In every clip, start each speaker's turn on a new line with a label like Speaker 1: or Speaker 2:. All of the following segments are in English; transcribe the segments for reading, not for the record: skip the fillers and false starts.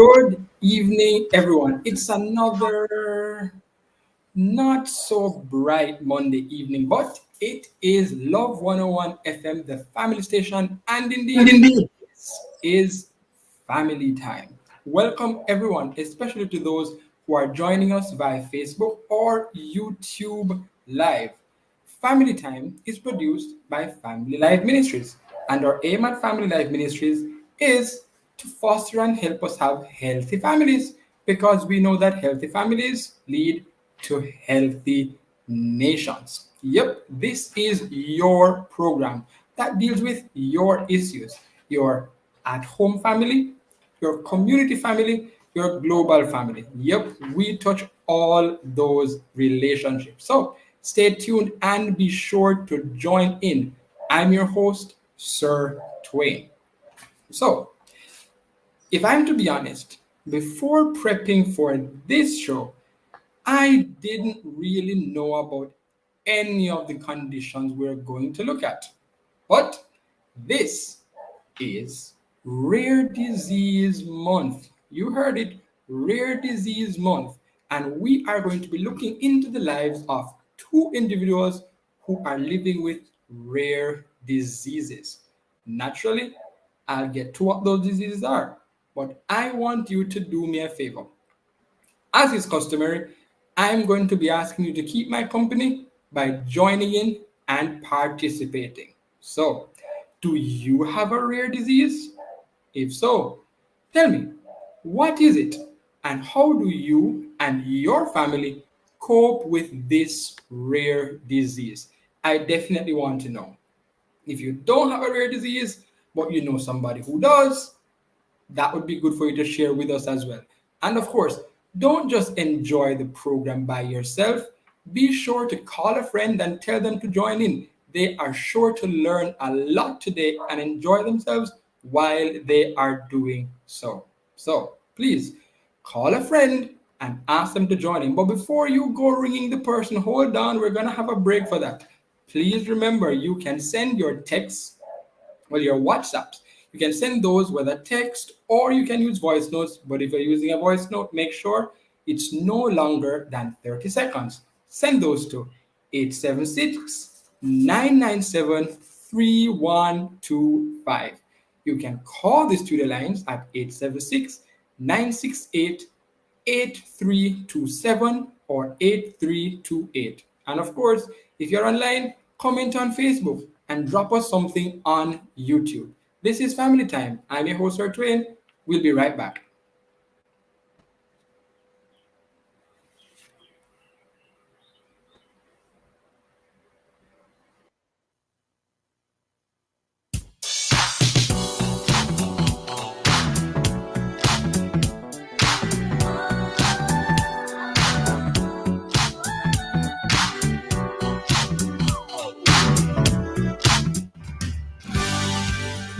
Speaker 1: Good evening, everyone. It's another not so bright Monday evening, but it is Love 101 FM, the family station, and indeed, this is family time. Welcome, everyone, especially to those who are joining us via Facebook or YouTube Live. Family Time is produced by Family Life Ministries, and our aim at Family Life Ministries is to foster and help us have healthy families because we know that healthy families lead to healthy nations. Yep, this is your program that deals with your issues, your at home family, your community family, your global family. Yep, we touch all those relationships. So stay tuned and be sure to join in. I'm your host, Sir Twain. So, if I'm to be honest, before prepping for this show, I didn't really know about any of the conditions we're going to look at. But this is Rare Disease Month. You heard it, Rare Disease Month. And we are going to be looking into the lives of two individuals who are living with rare diseases. Naturally, I'll get to what those diseases are, but I want you to do me a favor. As is customary, I'm going to be asking you to keep my company by joining in and participating. So, do you have a rare disease? If so, tell me, what is it and how do you and your family cope with this rare disease? I definitely want to know. If you don't have a rare disease, but you know somebody who does, that would be good for you to share with us as well. And of course, don't just enjoy the program by yourself. Be sure to call a friend and tell them to join in. They are sure to learn a lot today and enjoy themselves while they are doing so. So please call a friend and ask them to join in. But before you go ringing the person, hold on, we're going to have a break for that. Please remember you can send your texts, well, your WhatsApps. You can send those whether text or you can use voice notes. But if you're using a voice note, make sure it's no longer than 30 seconds. Send those to 876-997-3125. You can call the studio lines at 876-968-8327 or 8328. And of course, if you're online, comment on Facebook and drop us something on YouTube. This is Family Time. I'm your host, Sir Twain. We'll be right back.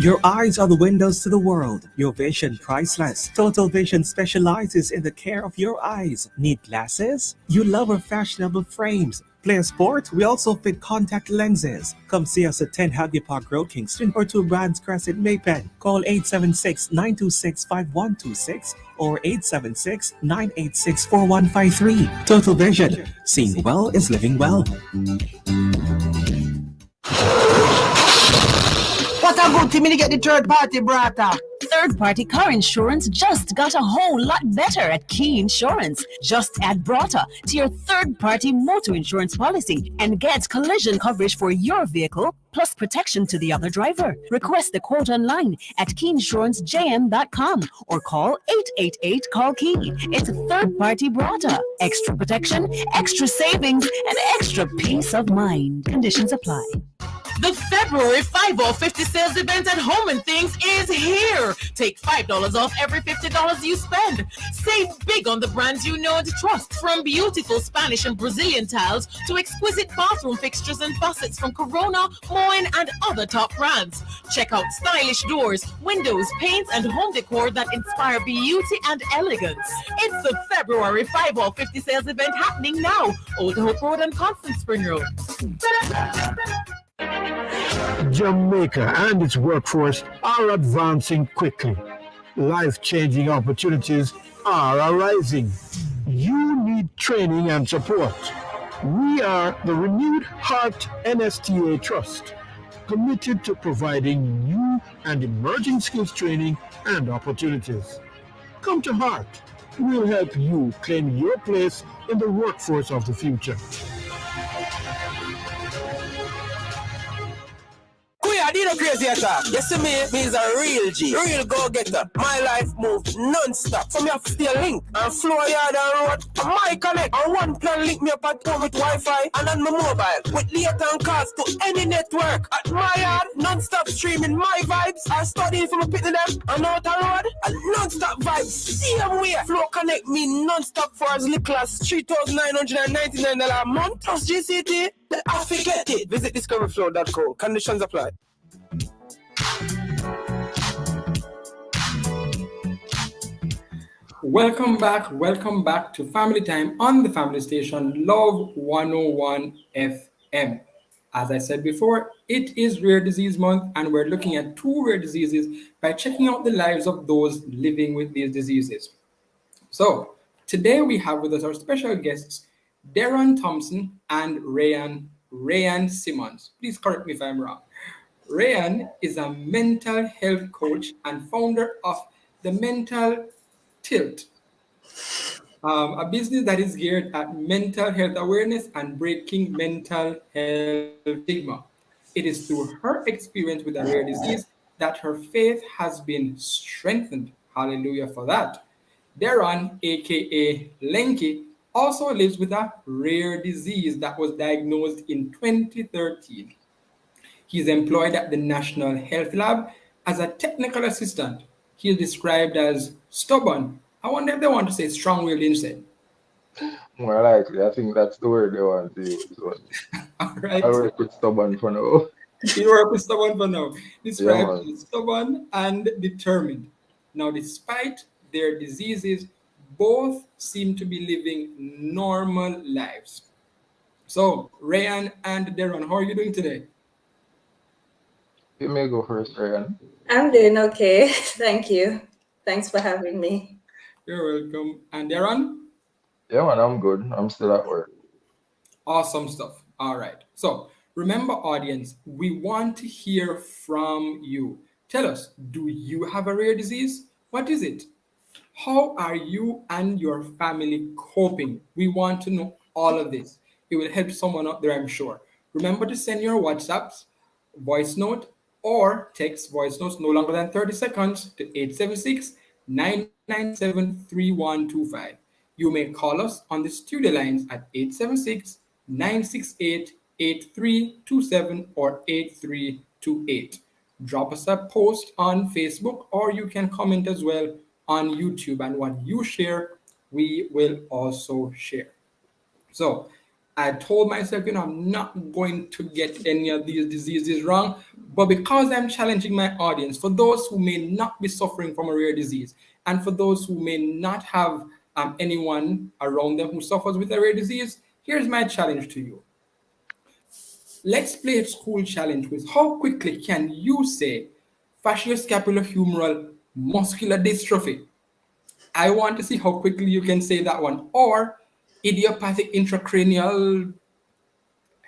Speaker 2: Your eyes are the windows to the world. Your vision priceless. Total Vision specializes in the care of your eyes. Need glasses? You love our fashionable frames. Play a sport? We also fit contact lenses. Come see us at 10 Hagley Park Road, Kingston, or 2 Brands Crescent, Maypen. Call 876-926-5126 or 876-986-4153. Total Vision. Seeing well is living well.
Speaker 3: What a good thing me to get the third party brata.
Speaker 4: Third-party car insurance just got a whole lot better at Key Insurance. Just add Brata to your third-party motor insurance policy and get collision coverage for your vehicle plus protection to the other driver. Request the quote online at keyinsurancejm.com or call 888-CALL-KEY. It's a third-party Brata. Extra protection, extra savings, and extra peace of mind. Conditions apply.
Speaker 5: The February 5 off 50 sales event at Home and Things is here. Take $5 off every $50 you spend. Save big on the brands you know and trust. From beautiful Spanish and Brazilian tiles to exquisite bathroom fixtures and faucets from Corona, Moen, and other top brands. Check out stylish doors, windows, paints, and home decor that inspire beauty and elegance. It's the February 5 off 50 sales event happening now. Old Hope Road and Constant Spring Road.
Speaker 6: Jamaica and its workforce are advancing quickly. Life-changing opportunities are arising. You need training and support. We are the Renewed Heart NSTA Trust, committed to providing new and emerging skills training and opportunities. Come to Heart. We'll help you claim your place in the workforce of the future.
Speaker 3: Kuya, do you know crazy attack? You see me is a real G, real go-getter. My life moves non-stop. So me have to stay link and floor yard and road. My connect and one plan link me up at home with Wi-Fi and on my mobile with data and cards to any network. At my yard, non-stop streaming my vibes. I studying from a pit to them and out the road. And non-stop vibes, same way. Flow connect me non-stop for as little as $3,999 a month. Plus GCT, I forget it. Visit discoverflow.co. Conditions apply.
Speaker 1: Welcome back to Family Time on the Family Station, Love 101 FM. As I said before, it is Rare Disease Month, and we're looking at two rare diseases by checking out the lives of those living with these diseases. So, today we have with us our special guests, Darren Thompson and Rayan Simmons. Please correct me if I'm wrong. Rayan is a mental health coach and founder of the Mental Tilt, a business that is geared at mental health awareness and breaking mental health stigma. It is through her experience with a rare disease that her faith has been strengthened. Hallelujah for that. Darren, aka Lenky, also lives with a rare disease that was diagnosed in 2013. He is employed at the National Health Lab as a technical assistant. He is described as stubborn. I wonder if they want to say strong-willed instead.
Speaker 7: More likely, I think that's the word they want to use. But
Speaker 1: All right.
Speaker 7: I work with stubborn for now.
Speaker 1: You work with stubborn for now.
Speaker 7: Yeah,
Speaker 1: Described
Speaker 7: man.
Speaker 1: as stubborn and determined. Now, despite their diseases, both seem to be living normal lives. So, Rayan and Darren, how are you doing today?
Speaker 7: You may go first, Ryan.
Speaker 8: I'm doing okay. Thank you. Thanks for having me.
Speaker 1: You're welcome. And Darren?
Speaker 7: Yeah, man, I'm good. I'm still at work.
Speaker 1: Awesome stuff. All right. So remember, audience, we want to hear from you. Tell us, do you have a rare disease? What is it? How are you and your family coping? We want to know all of this. It will help someone out there, I'm sure. Remember to send your WhatsApps, voice note, or text voice notes no longer than 30 seconds to 876 997 3125. You may call us on the studio lines at 876 968 8327 or 8328. Drop us a post on Facebook, or you can comment as well on YouTube. And what you share, we will also share. So I told myself, I'm not going to get any of these diseases wrong. But because I'm challenging my audience, for those who may not be suffering from a rare disease, and for those who may not have anyone around them who suffers with a rare disease, here's my challenge to you. Let's play a school challenge with how quickly can you say facioscapulohumeral muscular dystrophy? I want to see how quickly you can say that one. Or idiopathic intracranial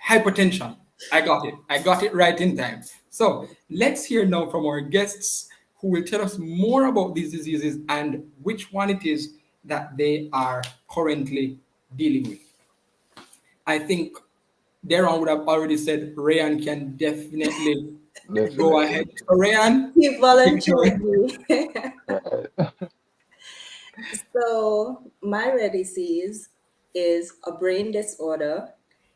Speaker 1: hypertension. I got it right in time. So let's hear now from our guests who will tell us more about these diseases and which one it is that they are currently dealing with. I think Darren would have already said Rayan can definitely go ahead. So Rayan,
Speaker 8: You volunteered me.
Speaker 7: Right.
Speaker 8: So, my rare disease is a brain disorder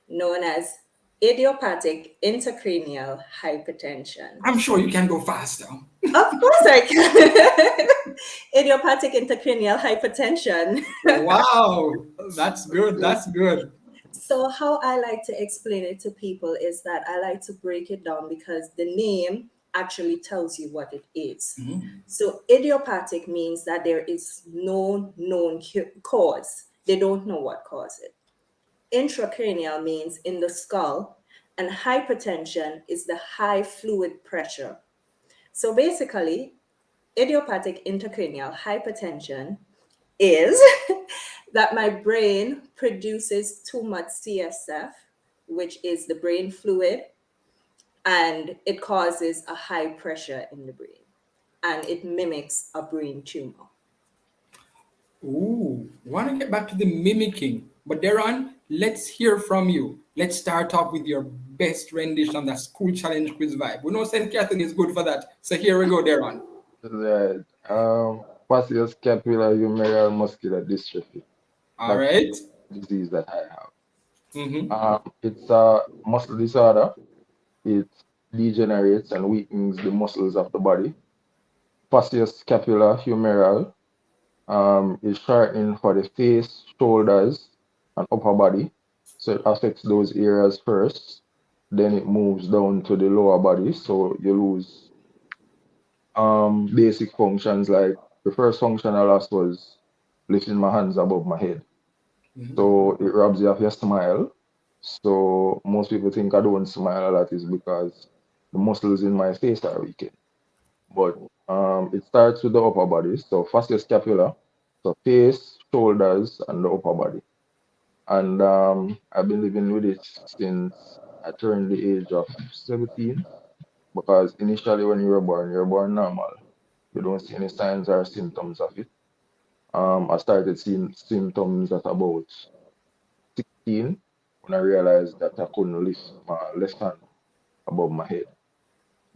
Speaker 8: known as idiopathic intracranial hypertension.
Speaker 1: I'm sure you can go faster.
Speaker 8: Of course, I can. Idiopathic intracranial hypertension.
Speaker 1: Wow, that's good. That's good.
Speaker 8: So, how I like to explain it to people is that I like to break it down because the name actually tells you what it is.
Speaker 1: Mhm.
Speaker 8: So, idiopathic means that there is no known cause. They don't know what caused it. Intracranial means in the skull, and hypertension is the high fluid pressure. So, basically, idiopathic intracranial hypertension is that my brain produces too much CSF, which is the brain fluid, and it causes a high pressure in the brain, and it mimics a brain tumor.
Speaker 1: Ooh, want to get back to the mimicking. But Darren, let's hear from you. Let's start off with your best rendition, that school challenge quiz vibe. We know St. Catherine is good for that. So here we go, Darren.
Speaker 7: Right. Facioscapular humeral muscular dystrophy.
Speaker 1: All
Speaker 7: That's
Speaker 1: right.
Speaker 7: the disease that I have.
Speaker 1: Mm-hmm.
Speaker 7: It's a muscle disorder. It degenerates and weakens the muscles of the body. Facioscapular humeral is shortening for the face, shoulders, and upper body. So it affects those areas first. Then it moves down to the lower body. So you lose basic functions, like the first function I lost was lifting my hands above my head. So it robs you of your smile. So most people think I don't smile a lot is because the muscles in my face are weakened. But it starts with the upper body. So facioscapular, so face, shoulders, and the upper body. And I've been living with it since I turned the age of 17. Because initially when you're born normal. You don't see any signs or symptoms of it. I started seeing symptoms at about 16 when I realized that I couldn't lift my left hand above my head.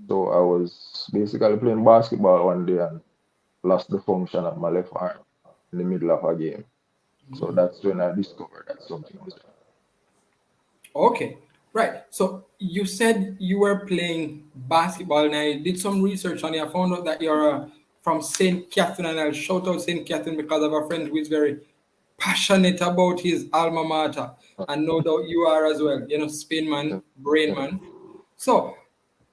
Speaker 7: So I was basically playing basketball one day and lost the function of my left arm in the middle of a game. So that's when I discovered that something was
Speaker 1: Okay, right. So you said you were playing basketball, and I did some research on you. I found out that you're from St. Catherine, and I'll shout out St. Catherine because I have a friend who is very passionate about his alma mater,
Speaker 7: wrong.
Speaker 1: and no doubt you are as well. You know, Spain man, brain
Speaker 7: Yeah.
Speaker 1: man. So,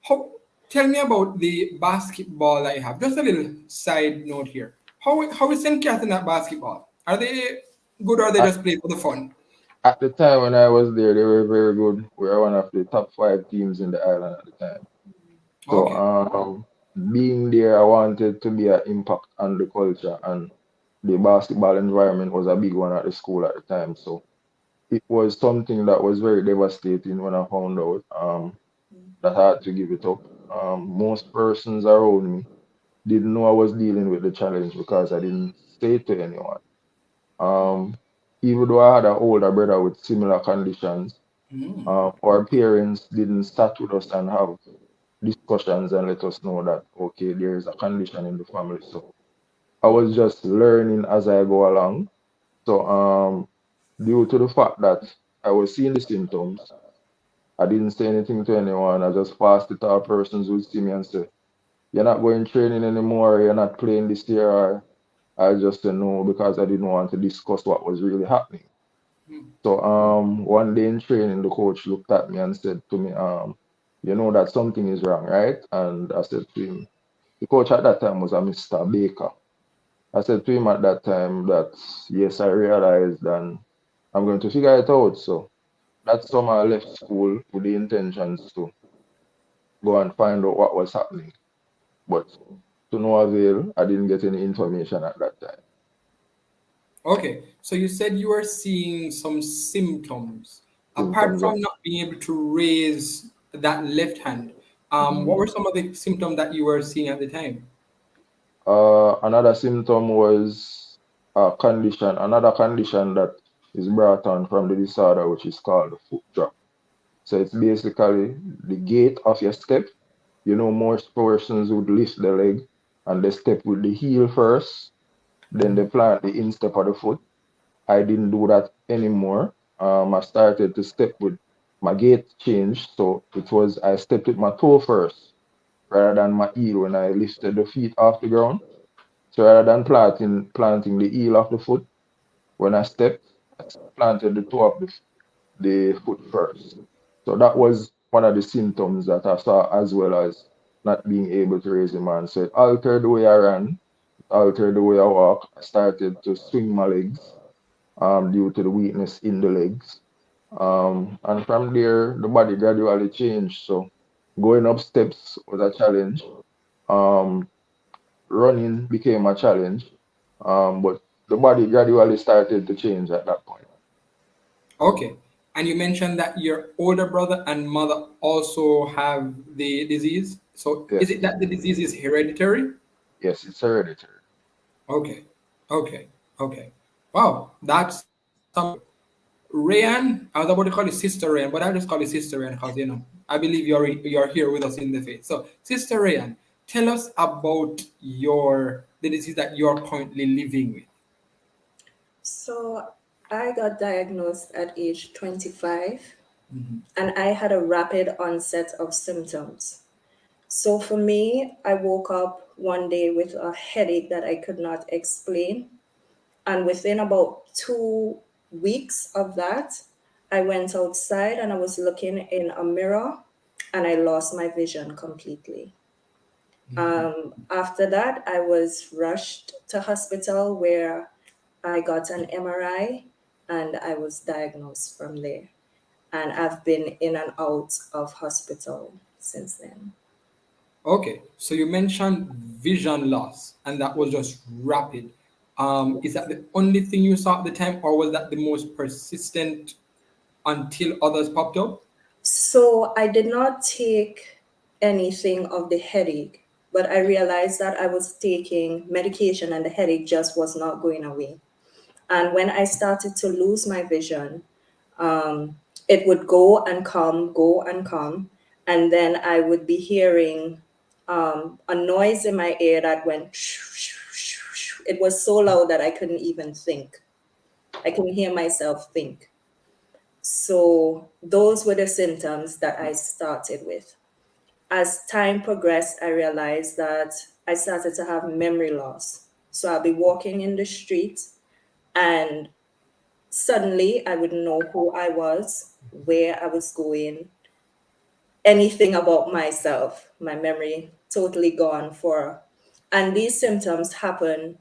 Speaker 1: how? Tell me about the basketball that you have. Just a little side note here. How is St. Catherine at basketball? Are they good, or are they
Speaker 7: At,
Speaker 1: just play for the fun?
Speaker 7: at the time when I was there, they were very good. We were one of the top 5 teams in the island at the time. So
Speaker 1: Okay.
Speaker 7: being there, I wanted to be an impact on the culture, and the basketball environment was a big one at the school at the time. So it was something that was very devastating when I found out that I had to give it up. Most persons around me didn't know I was dealing with the challenge because I didn't say it to anyone. Um, Even though I had an older brother with similar conditions, our parents didn't start with us and have discussions and let us know that okay, there is a condition in the family. So I was just learning as I go along. So due to the fact that I was seeing the symptoms, I didn't say anything to anyone. I just passed it to our persons who see me and say, "You're not going training anymore. You're not playing this year." Or I just said no because I didn't want to discuss what was really happening. So one day in training, the coach looked at me and said to me, you know that something is wrong, right? And I said to him, the coach at that time was a Mr. Baker. I said to him at that time that yes, I realized and I'm going to figure it out. So that's when I left school with the intentions to go and find out what was happening. But to no avail, I didn't get any information at that time.
Speaker 1: Okay, so you said you were seeing some symptoms. Apart
Speaker 7: Symptoms of
Speaker 1: from not being able to raise that left hand, what were some of the symptoms that you were seeing at the time?
Speaker 7: Another symptom was another condition that is brought on from the disorder, which is called the foot drop. So it's basically the gait of your step. You know, most persons would lift the leg and they step with the heel first, then they plant the instep of the foot. I didn't do that anymore. I started to step with my gait changed, so it was I stepped with my toe first rather than my heel when I lifted the feet off the ground. So rather than planting the heel of the foot, when I stepped, I planted the toe of the foot first. So that was one of the symptoms that I saw, as well as not being able to raise my hand. So it altered the way I ran, altered the way I walk. I started to swing my legs due to the weakness in the legs. And from there, the body gradually changed. So going up steps was a challenge. Um, running became a challenge. But the body gradually started to change at that point.
Speaker 1: Okay. And you mentioned that your older brother and mother also have the disease. So is it
Speaker 7: Yes,
Speaker 1: that the disease is hereditary?
Speaker 7: yes, it's hereditary.
Speaker 1: Okay. Okay. Okay. Wow. That's something. Rayan, I was about to call you Sister Rayan, but I'll just call you Sister Rayan because, I believe you're here with us in the faith. So, Sister Rayan, tell us about the disease that you're currently living with.
Speaker 8: So I got diagnosed at age 25
Speaker 1: Mhm.
Speaker 8: and I had a rapid onset of symptoms. So for me, I woke up one day with a headache that I could not explain. And within about 2 weeks of that, I went outside and I was looking in a mirror and I lost my vision completely. After that, I was rushed to hospital where I got an MRI and I was diagnosed from there. And I've been in and out of hospital since then.
Speaker 1: Okay, so you mentioned vision loss, and that was just rapid. Is that the only thing you saw at the time, or was that the most persistent until others popped up?
Speaker 8: So I did not take anything of the headache, but I realized that I was taking medication and the headache just was not going away. And when I started to lose my vision, um, it would go and come. And then I would be hearing a noise in my ear that went, it was so loud that I couldn't even think. I couldn't hear myself think. So those were the symptoms that I started with. As time progressed, I realized that I started to have memory loss. So I'll be walking in the street and suddenly I wouldn't know who I was, where I was going, anything about myself. My memory totally gone for. And these symptoms happen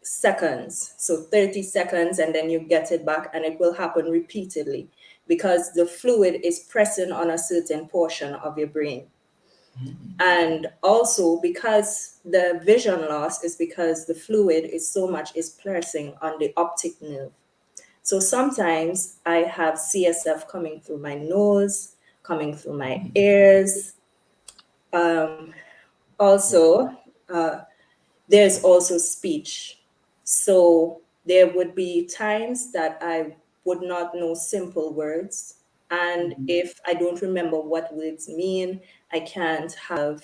Speaker 8: seconds, so 30 seconds, and then you get it back, and it will happen repeatedly because the fluid is pressing on a certain portion of your brain. And also because the vision loss is because the fluid is so much is pressing on the optic nerve. So sometimes I have CSF coming through my nose, coming through my ears. Um, also, uh, there's also speech. So there would be times that I would not know simple words. And if I don't remember what words mean, I can't have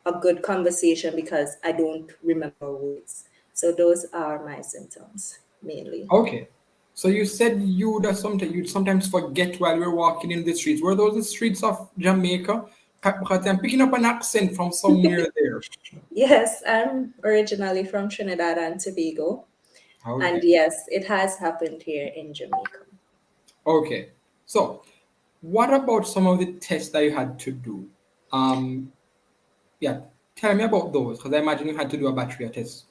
Speaker 8: a good conversation because I don't remember words. So those are my symptoms mainly.
Speaker 1: Okay. So you said you'd sometimes forget while you're walking in the streets. Were those the streets of Jamaica? Because I'm picking up an accent from somewhere there.
Speaker 8: Yes, I'm originally from Trinidad and Tobago. And
Speaker 1: Okay.
Speaker 8: yes, it has happened here in Jamaica.
Speaker 1: Okay. So what about some of the tests that you had to do? Um, yeah, tell me about those because I imagine you had to do a battery of tests.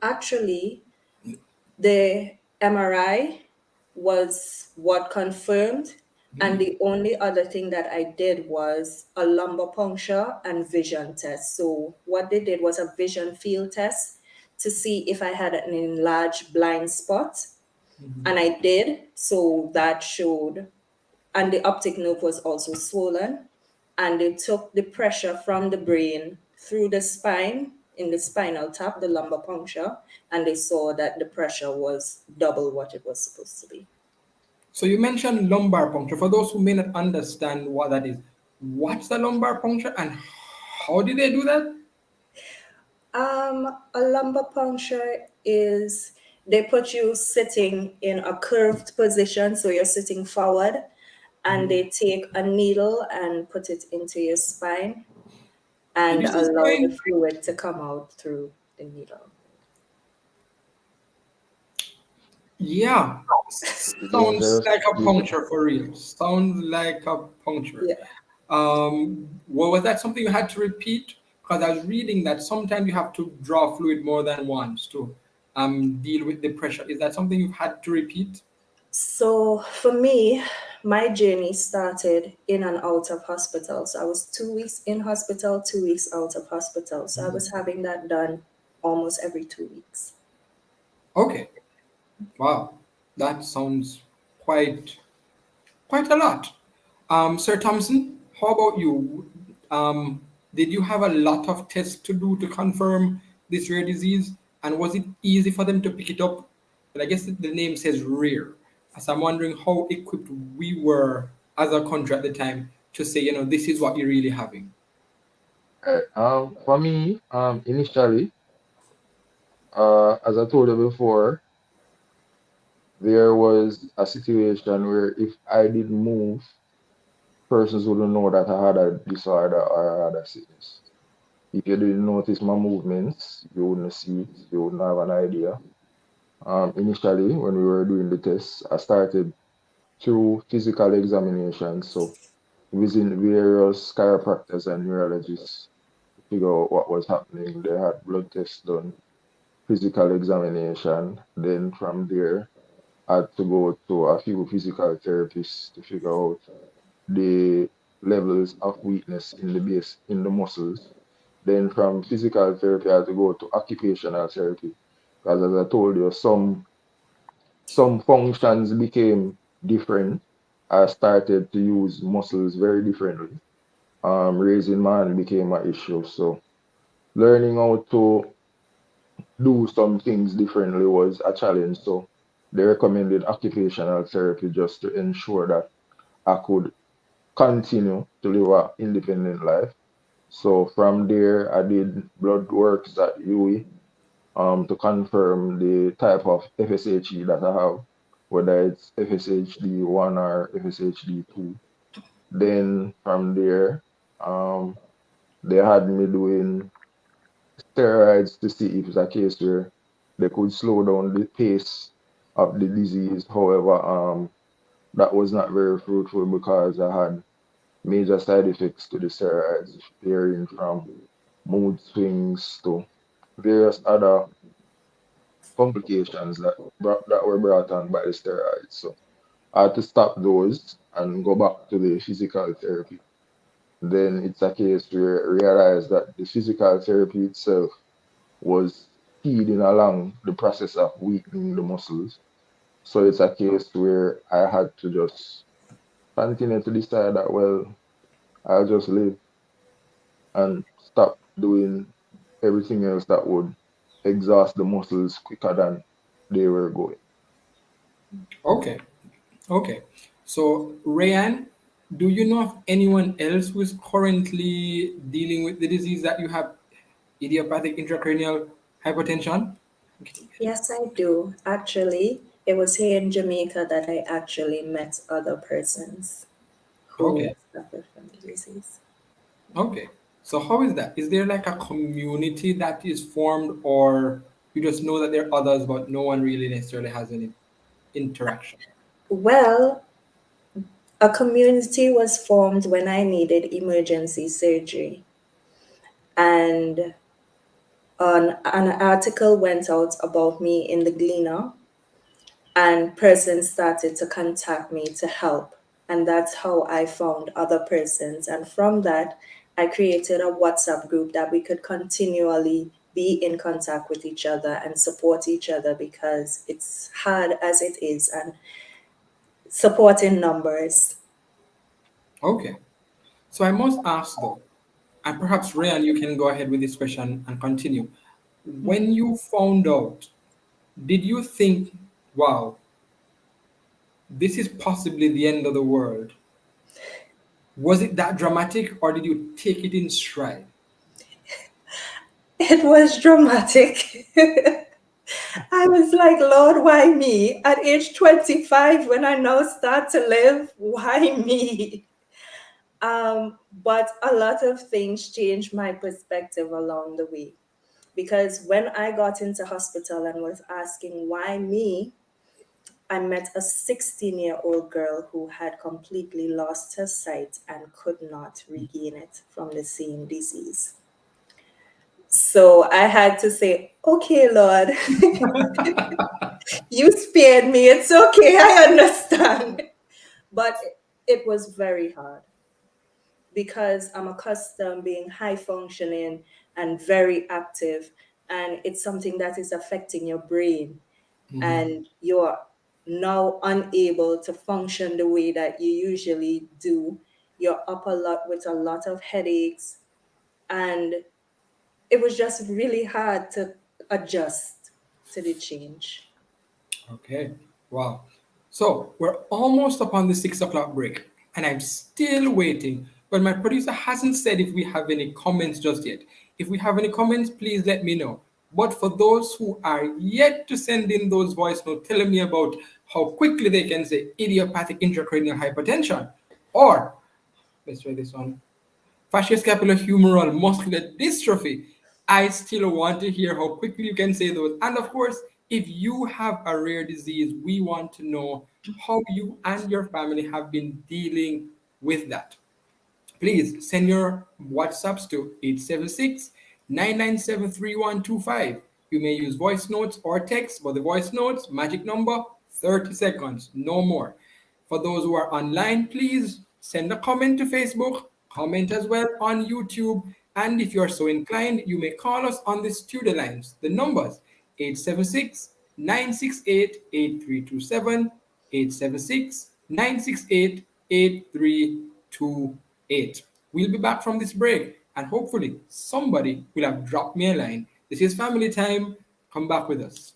Speaker 8: Actually, the MRI was what confirmed, and the only other thing that I did was a lumbar puncture and vision test. So what they did was a vision field test to see if I had an enlarged blind spot, and I did. So that showed, and the optic nerve was also swollen, and they took the pressure from the brain through the spine in the spinal tap, the lumbar puncture, and they saw that the pressure was double what it was supposed to be.
Speaker 1: So you mentioned lumbar puncture. For those who may not understand what that is, what's the lumbar puncture and how did they do that?
Speaker 8: A lumbar puncture is they put you sitting in a curved position, so you're sitting forward, and they take a needle and put it into your spine
Speaker 1: Did
Speaker 8: and
Speaker 1: you say
Speaker 8: allow the
Speaker 1: spine?
Speaker 8: fluid to come out through the needle.
Speaker 1: Yeah, sounds
Speaker 7: Dangerous.
Speaker 1: like a puncture for real. Sounds like a puncture.
Speaker 8: Yeah.
Speaker 1: Well, was that something you had to repeat? Because I was reading that sometimes you have to draw fluid more than once to deal with the pressure. Is that something you've had to repeat?
Speaker 8: So for me, my journey started in and out of hospital. So I was 2 weeks in hospital, 2 weeks out of hospital. So I was having that done almost every 2 weeks.
Speaker 1: Okay. Wow. That sounds quite a lot. Sir Thompson, how about you? Did you have a lot of tests to do to confirm this rare disease? And was it easy for them to pick it up? But I guess the name says rare. So I'm wondering how equipped we were as a country at the time to say, this is what you're really having.
Speaker 7: For me, initially, as I told you before, there was a situation where if I didn't move, persons wouldn't know that I had a disorder or I had a sickness. If you didn't notice my movements, you wouldn't see it, you wouldn't have an idea. Initially, when we were doing the tests, I started through physical examination. So, visiting various chiropractors and neurologists to figure out what was happening. They had blood tests done, physical examination. Then from there, I had to go to a few physical therapists to figure out the levels of weakness in the base in the muscles. Then from physical therapy, I had to go to occupational therapy because, as I told you, some functions became different. I started to use muscles very differently. Raising my hand became an issue. So learning how to do some things differently was a challenge. So they recommended occupational therapy just to ensure that I could continue to live an independent life. So from there, I did blood works at UWI to confirm the type of FSHE that I have, whether it's FSHD1 or FSHD2. Then from there, um, they had me doing steroids to see if it's a case where they could slow down the pace of the disease. However, that was not very fruitful because I had major side effects to the steroids, varying from mood swings to various other complications that were brought on by the steroids. So I had to stop those and go back to the physical therapy. Then it's a case where I realized that the physical therapy itself was speeding along the process of weakening the muscles. So it's a case where I had to just continue to decide that, well, I'll just live and stop doing everything else that would exhaust the muscles quicker than they were going.
Speaker 1: Okay. Okay. So, Rayan, do you know of anyone else who is currently dealing with the disease that you have, idiopathic intracranial hypertension?
Speaker 8: Yes, I do. Actually, it was here in Jamaica that I actually met other persons who
Speaker 1: Okay.
Speaker 8: suffer from the disease.
Speaker 1: Okay. So, how is that? Is there like a community that is formed, or you just know that there are others, but no one really necessarily has any interaction?
Speaker 8: Well, a community was formed when I needed emergency surgery, and an article went out about me in the Gleaner, and persons started to contact me to help. And that's how I found other persons. And from that, I created a WhatsApp group that we could continually be in contact with each other and support each other because it's hard as it is, and support in numbers.
Speaker 1: Okay. So, I must ask though, and perhaps Rayan, you can go ahead with this question and continue. When you found out, did you think, wow, this is possibly the end of the world? Was it that dramatic, or did you take it in stride?
Speaker 8: It was dramatic. I was like, Lord, why me? At age 25, when I now start to live, why me? But a lot of things changed my perspective along the way. Because when I got into hospital and was asking why me, I met a 16-year-old girl who had completely lost her sight and could not regain it from the same disease. So I had to say, okay, Lord, you spared me. It's okay. I understand. But it was very hard because I'm accustomed being high functioning and very active, and it's something that is affecting your brain, and you're now unable to function the way that you usually do. You're up a lot with a lot of headaches, and it was just really hard to adjust to the change.
Speaker 1: Okay. Wow. So we're almost upon the 6 o'clock break, and I'm still waiting. But my producer hasn't said if we have any comments just yet. If we have any comments, please let me know. But for those who are yet to send in those voice notes telling me about how quickly they can say idiopathic intracranial hypertension, or let's try this one, facioscapulohumeral muscular dystrophy, I still want to hear how quickly you can say those. And of course, if you have a rare disease, we want to know how you and your family have been dealing with that. Please send your WhatsApps to 876-997-3125. You may use voice notes or text, but the voice notes, magic number, 30 seconds, no more. For those who are online, please send a comment to Facebook, comment as well on YouTube, and if you're so inclined, you may call us on the studio lines. The numbers 876-968-8327, 876-968-8328. We'll be back from this break, and hopefully somebody will have dropped me a line. This is Family Time. Come back with us.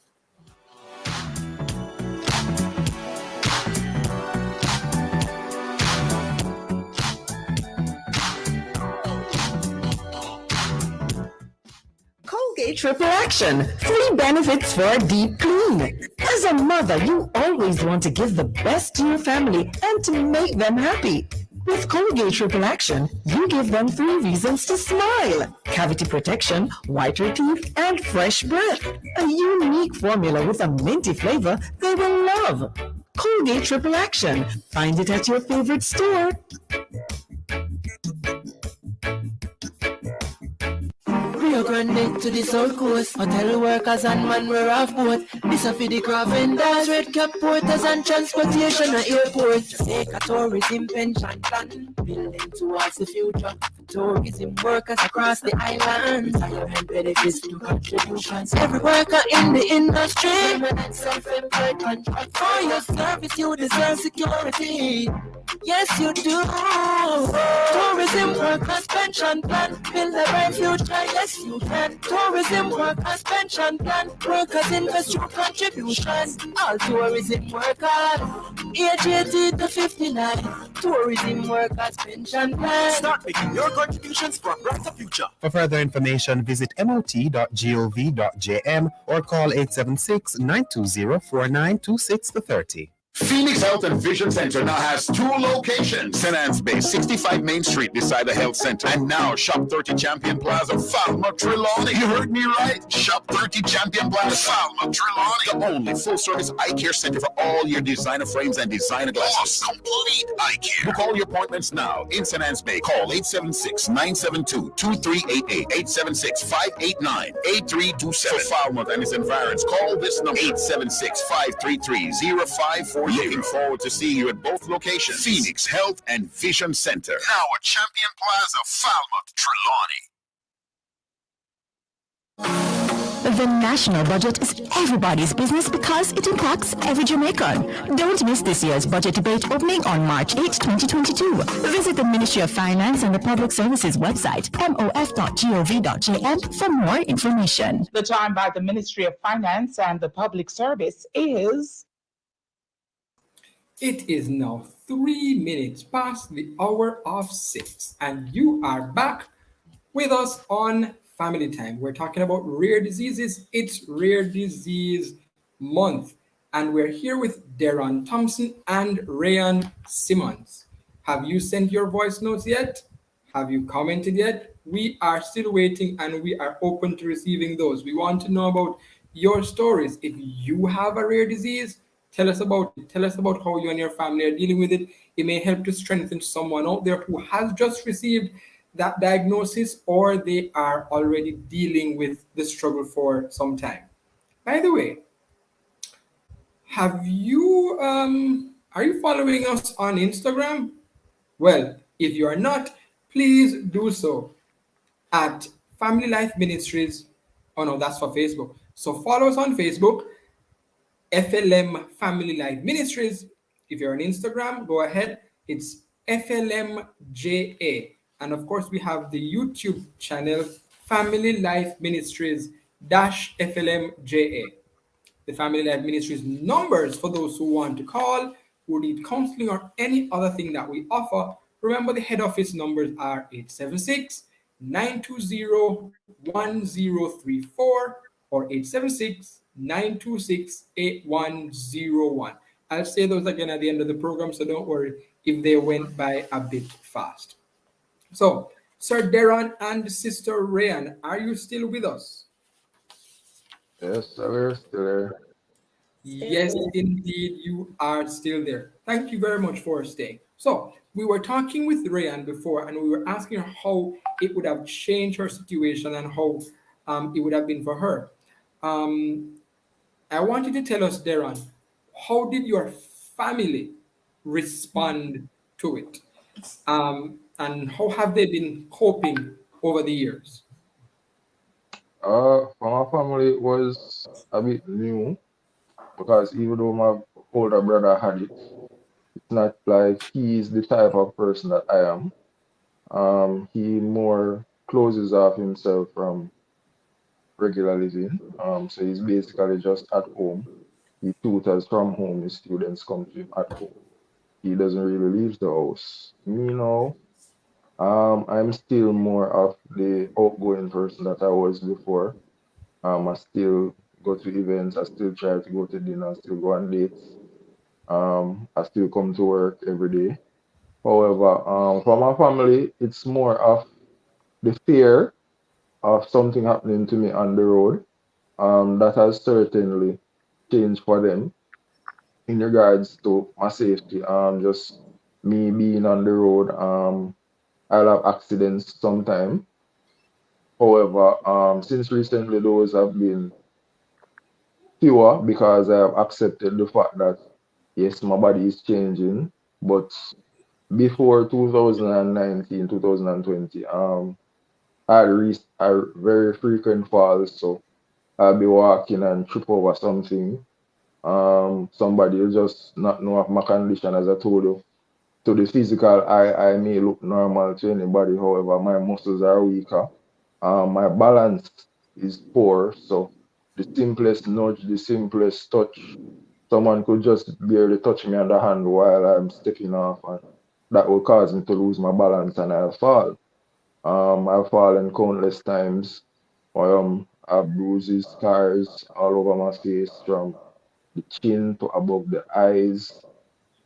Speaker 4: Colgate Triple Action. 3 benefits for a deep clean. As a mother, you always want to give the best to your family and to make them happy. With Colgate Triple Action, you give them 3 reasons to smile: cavity protection, whiter teeth, and fresh breath. A unique formula with a minty flavor they will love. Colgate Triple Action. Find it at your favorite store.
Speaker 9: Rio Grande to the South Coast. Hotel workers and man we're off boat. This a for the craft vendors, red cap porters and transportation at airport. Jamaica tourism pension plan, building towards the future. Tourism workers across the island. Higher and benefits to contributions. Every worker in the industry, permanent self-employed contract. For your service you deserve security. Yes, you do. Tourism workers pension plan, build a bright future. Yes, you can. Tourism workers pension plan, workers invest your contributions. All tourism workers, age 18 to 59. Tourism workers pension plan.
Speaker 10: Start making your contributions for a brighter future.
Speaker 11: For further information, visit mot.gov.jm or call 876-920-4926-30.
Speaker 12: Phoenix Health and Vision Center now has 2 locations. St. Anne's Bay, 65 Main Street beside the health center. And now Shop 30 Champion Plaza, Falma, Trelawney. You heard me right. Shop 30 Champion Plaza, Falma, Trelawney. The only full-service eye care center for all your designer frames and designer glasses. Complete eye care. Book all your appointments now in St. Anne's Bay. Call 876-972-2388. 876-589-8327. For Falmouth and its environs, call this number 876-533-0540. Looking forward to seeing you at both locations. Phoenix Health and Vision Center. Now at Champion Plaza, Falmouth, Trelawney.
Speaker 4: The national budget is everybody's business because it impacts every Jamaican. Don't miss this year's budget debate opening on March 8, 2022. Visit the Ministry of Finance and the Public Services website, mof.gov.jm, for more information.
Speaker 13: The time by the Ministry of Finance and the Public Service is...
Speaker 1: It is now 3 minutes past the hour of 6, and you are back with us on Family Time. We're talking about rare diseases. It's Rare Disease Month, and we're here with Deron Thompson and Rayan Simmons. Have you sent your voice notes yet? Have you commented yet? We are still waiting, and we are open to receiving those. We want to know about your stories. If you have a rare disease, tell us about it. Tell us about how you and your family are dealing with it. It may help to strengthen someone out there who has just received that diagnosis, or they are already dealing with the struggle for some time. By the way, have you Are you following us on Instagram? Well, if you are not, please do so at Family Life Ministries. Oh no, that's for Facebook. So follow us on Facebook, FLM Family Life Ministries. If you're on Instagram, go ahead. It's FLMJA. And of course, we have the YouTube channel, Family Life Ministries dash FLMJA. The Family Life Ministries numbers for those who want to call, who need counseling, or any other thing that we offer. Remember, the head office numbers are 876 920 1034 or 876 926 8101. I'll say those again at the end of the program, so don't worry if they went by a bit fast. So, Sir Deron and Sister Rayan, are you still with us?
Speaker 7: Yes, we're still there.
Speaker 1: Yes, indeed, you are still there. Thank you very much for staying. So, we were talking with Rayan before, and we were asking her how it would have changed her situation and how it would have been for her. Um, I want you to tell us, Deron, how did your family respond to it? And how have they been coping over the years?
Speaker 7: For my family, it was a bit new because even though my older brother had it, it's not like he's the type of person that I am. He more closes off himself from regular living. So he's basically just at home. He tutors from home. His students come to him at home. He doesn't really leave the house. Me now, I'm still more of the outgoing person that I was before. I still go to events. I still try to go to dinner. I still go on dates. I still come to work every day. However, for my family, it's more of the fear of something happening to me on the road. That has certainly changed for them in regards to my safety. Just me being on the road. I'll have accidents sometime. However, since recently those have been fewer because I have accepted the fact that yes, my body is changing. But before 2019, 2020, I had a very frequent falls. So I'll be walking and trip over something. Somebody will just not know of my condition, as I told you. To the physical eye, I may look normal to anybody. However, my muscles are weaker. My balance is poor. So the simplest nudge, the simplest touch, someone could just barely touch me on the hand while I'm stepping off, and that will cause me to lose my balance and I'll fall. I've fallen countless times. I have bruises, scars all over my face from the chin to above the eyes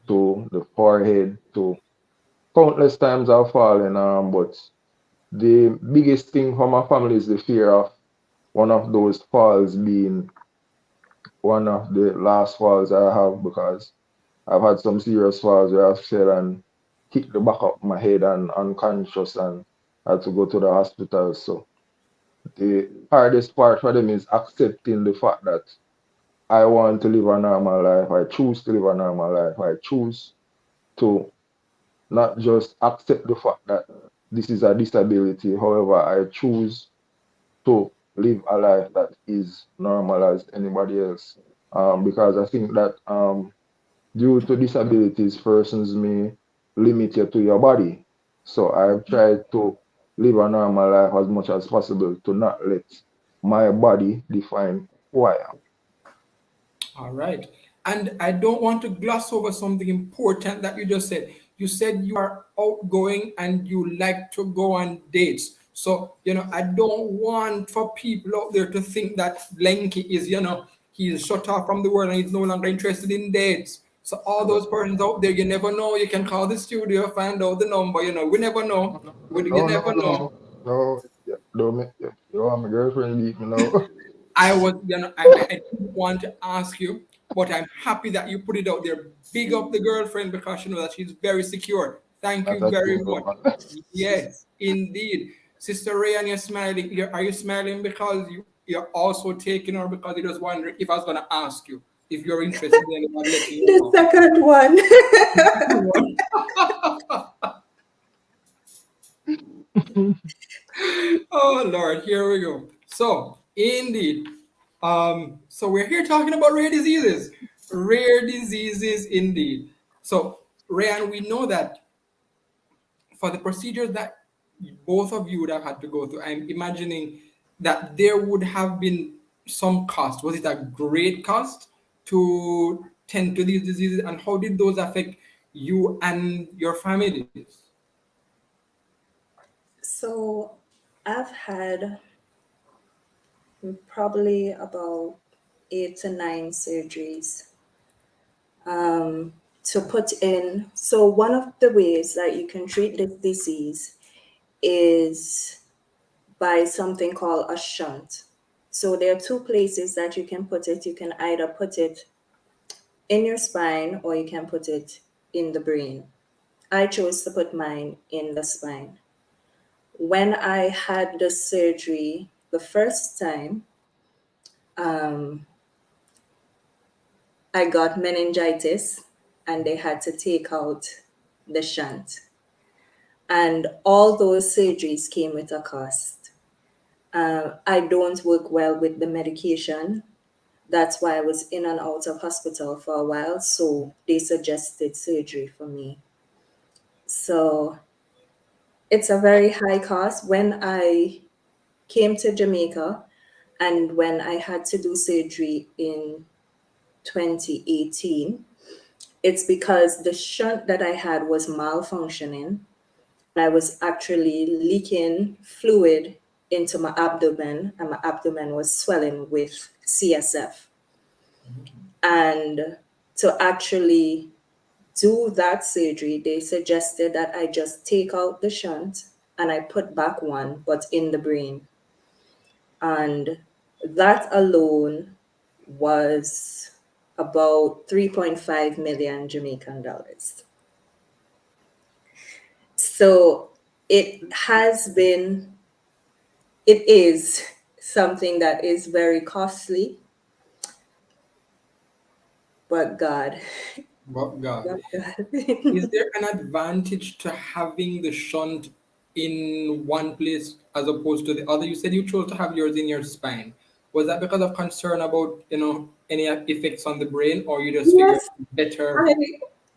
Speaker 7: to the forehead to countless times I've fallen. But the biggest thing for my family is the fear of one of those falls being one of the last falls I have, because I've had some serious falls where I've fell and hit the back of my head and unconscious and had to go to the hospital. So the hardest part for them is accepting the fact that I want to live a normal life. I choose to live a normal life. I choose to not just accept the fact that this is a disability. However, I choose to live a life that is normal as anybody else. Because I think that due to disabilities, persons may limit you to your body. So I've tried to live a normal life as much as possible to not let my body define who I am.
Speaker 1: All right. And I don't want to gloss over something important that you just said. You said you are outgoing and you like to go on dates. So, I don't want for people out there to think that Blanky is, he's shut off from the world and he's no longer interested in dates. So all those persons out there, you never know. You can call the studio, find out the number. We never know. You never know.
Speaker 7: No, yeah, don't make, yeah, you know, my girlfriend beat me now.
Speaker 1: I was, I didn't want to ask you, but I'm happy that you put it out there. Big up the girlfriend because you know that she's very secure. Thank you
Speaker 7: That's a
Speaker 1: very
Speaker 7: thing,
Speaker 1: much. Yes, indeed. Sister Ray, and you're smiling. Are you smiling because you're also taking, or because you're just wondering if I was going to ask you? if you're interested, then I'll let you
Speaker 8: The
Speaker 1: know.
Speaker 8: second one.
Speaker 1: Oh Lord, here we go. So indeed, so we're here talking about rare diseases. Rare diseases indeed. So Rayan, we know that for the procedures that both of you would have had to go through, I'm imagining that there would have been some cost. Was it a great cost to tend to these diseases, and how did those affect you and your families?
Speaker 8: So I've had probably about 8 to 9 surgeries to put in. So one of the ways that you can treat this disease is by something called a shunt. So there are two places that you can put it. You can either put it in your spine or you can put it in the brain. I chose to put mine in the spine. When I had the surgery the first time, I got meningitis and they had to take out the shunt. And all those surgeries came with a cost. I don't work well with the medication. That's why I was in and out of hospital for a while. So they suggested surgery for me. So it's a very high cost. When I came to Jamaica and when I had to do surgery in 2018, it's because the shunt that I had was malfunctioning. I was actually leaking fluid into my abdomen, and my abdomen was swelling with CSF. And to actually do that surgery, they suggested that I just take out the shunt and I put back one, but in the brain. And that alone was about 3.5 million Jamaican dollars. So it is something that is very costly, but God.
Speaker 1: But God.
Speaker 8: But God.
Speaker 1: Is there an advantage to having the shunt in one place as opposed to the other? You said you chose to have yours in your spine. Was that because of concern about, any effects on the brain, or you just figured
Speaker 8: Yes,
Speaker 1: better?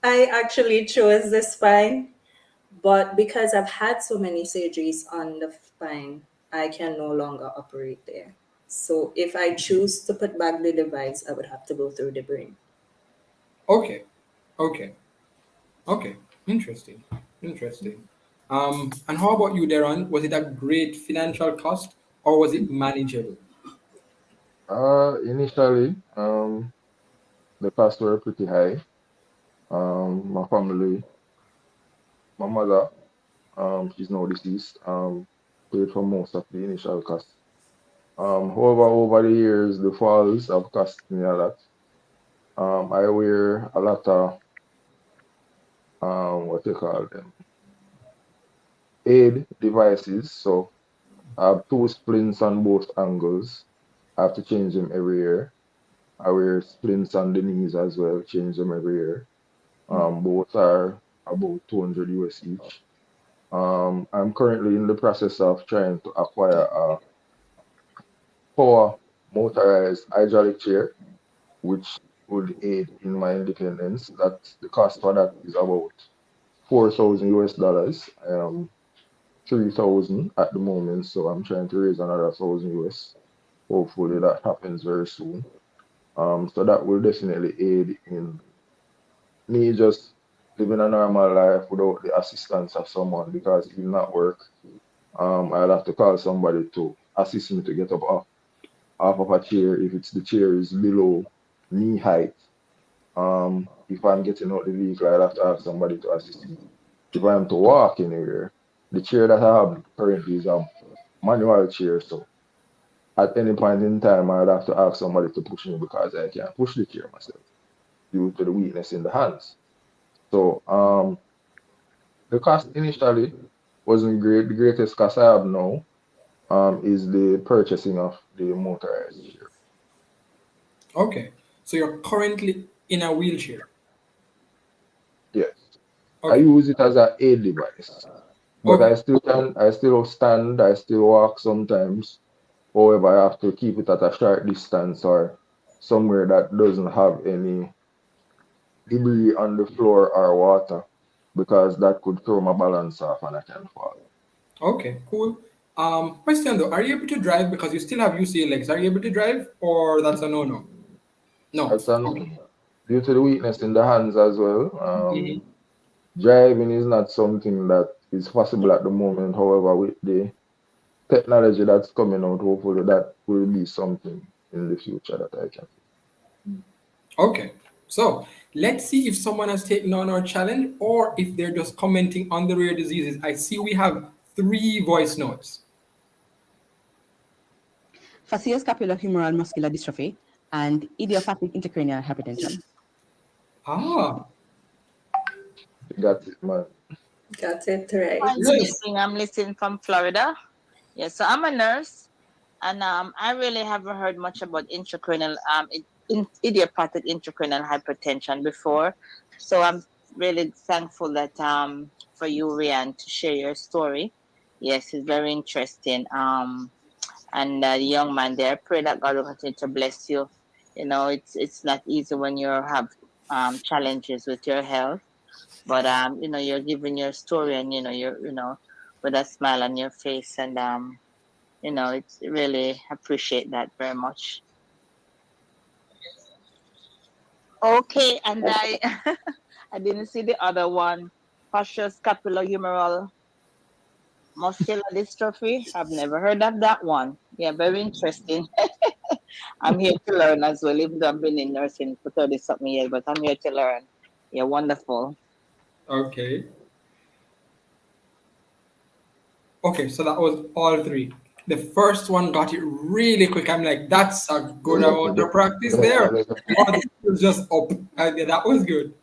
Speaker 8: I actually chose the spine, but because I've had so many surgeries on the spine, I can no longer operate there. So if I choose to put back the device, I would have to go through the brain.
Speaker 1: Okay, okay, okay. Interesting, interesting. And how about you, Darren? Was it a great financial cost, or was it manageable?
Speaker 7: Initially, the costs were pretty high. My family, my mother, she's now deceased, paid for most of the initial costs. However, over the years, the falls have cost me a lot. I wear a lot of what you call them, aid devices. So I have two splints on both angles. I have to change them every year. I wear splints on the knees as well, change them every year. Both are about 200 US each. I'm currently in the process of trying to acquire a power motorized hydraulic chair, which would aid in my independence. That the cost for that is about 4,000 US dollars. 3,000 at the moment, so I'm trying to raise another 1,000 US. Hopefully that happens very soon. So that will definitely aid in me just living a normal life without the assistance of someone, because it will not work. I'll have to call somebody to assist me to get up off of a chair if the chair is below knee height. If I'm getting out the vehicle, I'll have to ask somebody to assist me. If I'm to walk anywhere, the chair that I have currently is a manual chair, so at any point in time, I'd have to ask somebody to push me because I can't push the chair myself due to the weakness in the hands. So the cost initially wasn't great. The greatest cost I have now is the purchasing of the motorized chair.
Speaker 1: Okay. So you're currently in a wheelchair.
Speaker 7: Yes. I
Speaker 1: Okay.
Speaker 7: use it as an aid device. But
Speaker 1: Okay.
Speaker 7: I still stand, I still walk sometimes. However, I have to keep it at a short distance or somewhere that doesn't have any debris on the floor or water because that could throw my balance off and I can fall.
Speaker 1: Okay. Cool. Question though, are you able to drive because you still have UCA legs? Are you able to drive or that's a no? No.
Speaker 7: That's due to the weakness in the hands as well.
Speaker 1: Mhm.
Speaker 7: Driving is not something that is possible at the moment. However, with the technology that's coming out, hopefully that will be something in the future that I can.
Speaker 1: Okay. So let's see if someone has taken on our challenge or if they're just commenting on the rare diseases. I see we have 3 voice notes.
Speaker 14: Facioscapulohumeral muscular dystrophy and idiopathic intracranial hypertension.
Speaker 1: Ah,
Speaker 7: Got it, man.
Speaker 8: Got it right.
Speaker 15: Hi, good evening. I'm listening from Florida. Yes, so I'm a nurse, and I really haven't heard much about intracranial idiopathic intracranial hypertension before. So I'm really thankful that for you, Rian, to share your story. Yes, it's very interesting. And the young man there, pray that God will continue to bless you. You know, it's not easy when you have challenges with your health, but you know, you're giving your story, and you're with a smile on your face, and you know, it's really appreciate that very much. Okay, and I I didn't see the other one, scapulohumeral muscular dystrophy. I've never heard of that one. Yeah, very interesting. I'm here to learn as well, even though I've been in nursing for 30 something years, but I'm here to learn. Yeah, wonderful.
Speaker 1: okay. Okay, so that was all 3. The first one got it really quick. I'm like, that's a good amount of practice there. The other was just up. Yeah, that was good.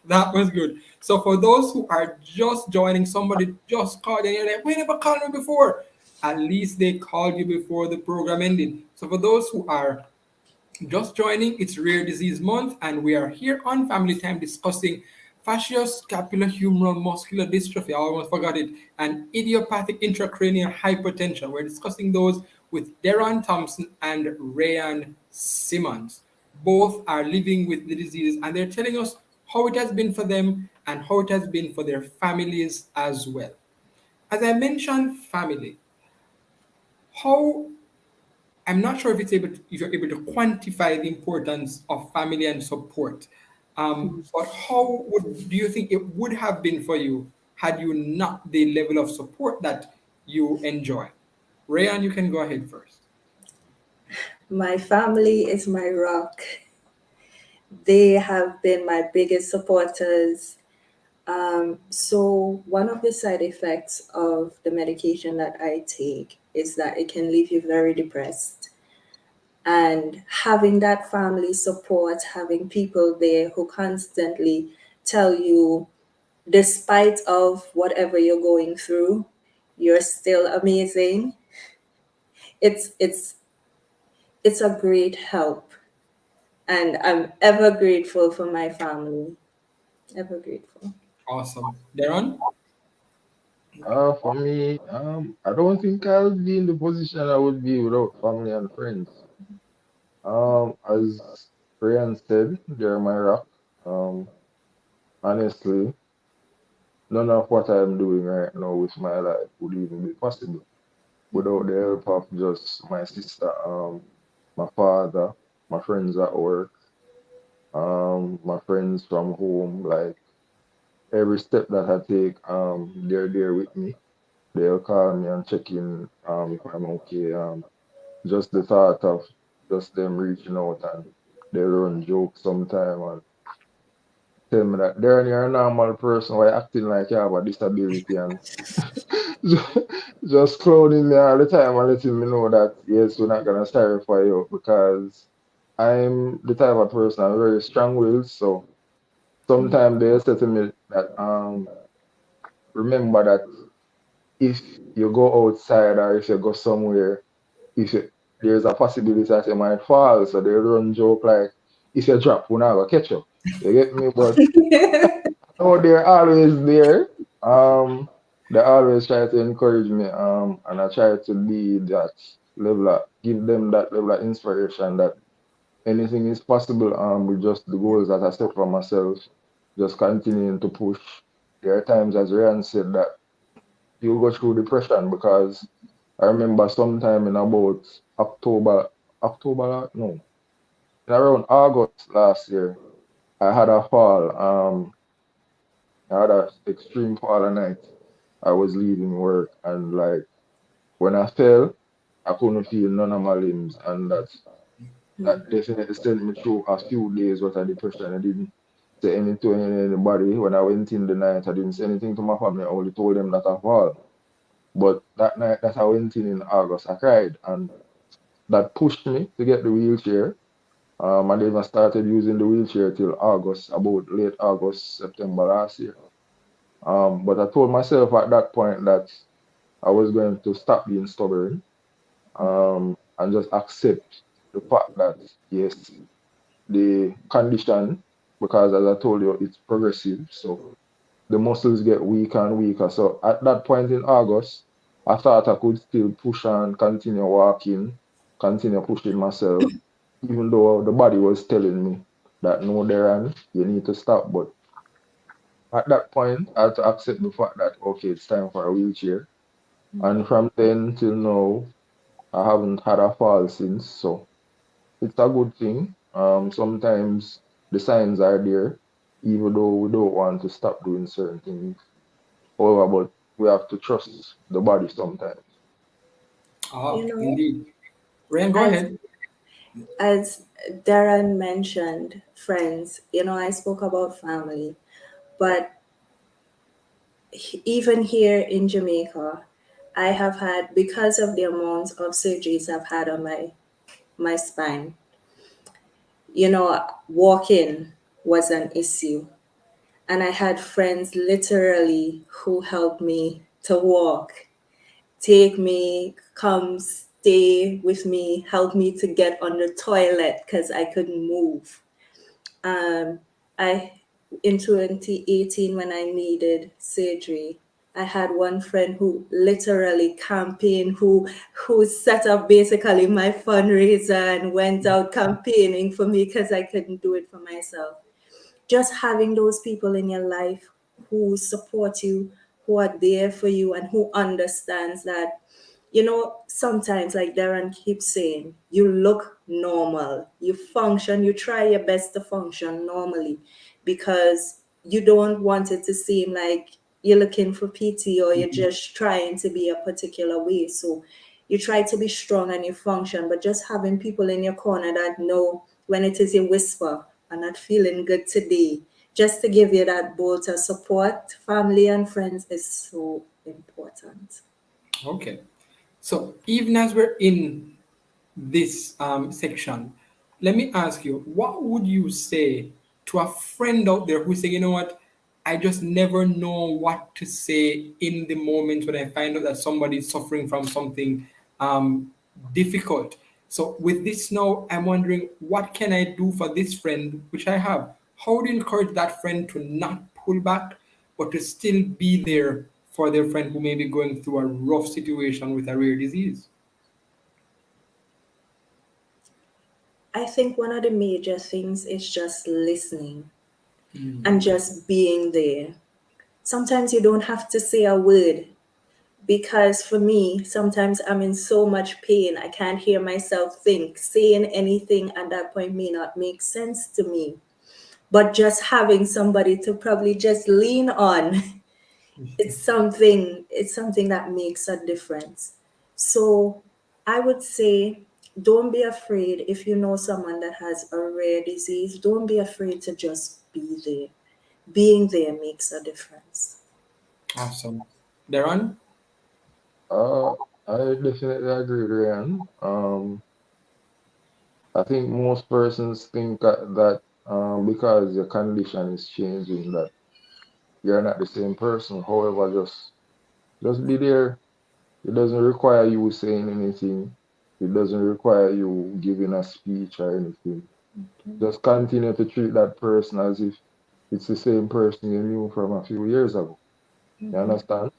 Speaker 1: That was good. So for those who are just joining, somebody just called and you're like, we never called me before. At least they called you before the program ended. So for those who are just joining, it's Rare Disease Month, and we are here on Family Time discussing facioscapulohumeral muscular dystrophy, I almost forgot it, and idiopathic intracranial hypertension. We're discussing those with Deron Thompson and Rayan Simmons. Both are living with the disease, and they're telling us how it has been for them and how it has been for their families as well. As I mentioned, family. How I'm not sure if you're able to quantify the importance of family and support. But how do you think it would have been for you had you not the level of support that you enjoy? Rayan, you can go ahead first.
Speaker 8: My family is my rock. They have been my biggest supporters. So one of the side effects of the medication that I take is that it can leave you very depressed. And having that family support, having people there who constantly tell you, despite of whatever you're going through, you're still amazing. It's it's it's a great help, and I'm ever grateful for my family. Ever grateful.
Speaker 1: Awesome. Deron?
Speaker 7: For me, I don't think I'll be in the position I would be without family and friends. As Ryan said, they're my rock. Um, Honestly, none of what I'm doing right now with my life would even be possible without the help of just my sister, my father, my friends at work, my friends from home. Like every step that I take, they're there with me. They'll call me and check in if I'm okay. Just the thought of just them reaching out and they run jokes sometime and tell me that they're a normal person why acting like you have a disability and just clowning me all the time and letting me know that yes, we're not gonna sorry for you because I'm the type of person I'm very strong willed. So sometimes they say to me that remember that if you go outside or if you go somewhere, if you, there's a possibility that you might fall. So they run joke like if you drop, we're not gonna catch up. You get me? But no, they're always there. They always try to encourage me. And I try to be that level, give them that level of inspiration that anything is possible. With just the goals that I set for myself, just continuing to push. There are times, as Ryan said, that you go through depression because I remember sometime in about no, in around August last year, I had a fall. I had an extreme fall at night. I was leaving work and like when I fell, I couldn't feel none of my limbs, and that definitely sent me through a few days worth of depression. I didn't say anything to anybody. When I went in the night, I didn't say anything to my family. I only told them that I fall. But that night that I went in August, I cried, and that pushed me to get the wheelchair. I never started using the wheelchair till August, about late August, September last year. But I told myself at that point that I was going to stop being stubborn, and just accept the fact that yes, the condition, because as I told you, it's progressive. So the muscles get weaker and weaker. So at that point in August, I thought I could still push on, continue walking, continue pushing myself, even though the body was telling me that no, Darren, you need to stop. But at that point, I had to accept the fact that okay, it's time for a wheelchair. And from then till now, I haven't had a fall since. So it's a good thing. Sometimes the signs are there, even though we don't want to stop doing certain things. However, but we have to trust the body sometimes.
Speaker 1: Oh,
Speaker 8: You know,
Speaker 1: indeed. Ryan, go
Speaker 8: as
Speaker 1: ahead.
Speaker 8: as Darren mentioned, friends, I spoke about family, but even here in Jamaica, I have had, because of the amount of surgeries I've had on my spine, walking was an issue. And I had friends literally who helped me to walk, take me, come stay with me, help me to get on the toilet because I couldn't move. I In 2018 when I needed surgery, I had one friend who literally campaigned, who set up basically my fundraiser and went out campaigning for me because I couldn't do it for myself. Just having those people in your life who support you, who are there for you, and who understands that, sometimes, like Darren keeps saying, you look normal, you function, you try your best to function normally because you don't want it to seem like you're looking for PT or you're just trying to be a particular way. So you try to be strong and you function, but just having people in your corner that know when it is a whisper, I'm not feeling good today, just to give you that bolt of support, family and friends is so important.
Speaker 1: Okay. So even as we're in this section, let me ask you, what would you say to a friend out there who say, you know what, I just never know what to say in the moment when I find out that somebody is suffering from something difficult. So with this now, I'm wondering, what can I do for this friend, which I have? How do you encourage that friend to not pull back, but to still be there for their friend who may be going through a rough situation with a rare disease?
Speaker 8: I think one of the major things is just listening and just being there. Sometimes you don't have to say a word because for me, sometimes I'm in so much pain, I can't hear myself think. Saying anything at that point may not make sense to me. But just having somebody to probably just lean on, it's something that makes a difference. So I would say don't be afraid if you know someone that has a rare disease, don't be afraid to just be there. Being there makes a difference.
Speaker 1: Awesome. Darren?
Speaker 7: Uh, I definitely agree with Ryan. I think most persons think that because your condition is changing, that you're not the same person. However, just be there. It doesn't require you saying anything. It doesn't require you giving a speech or anything. Just continue to treat that person as if it's the same person you knew from a few years ago. You understand?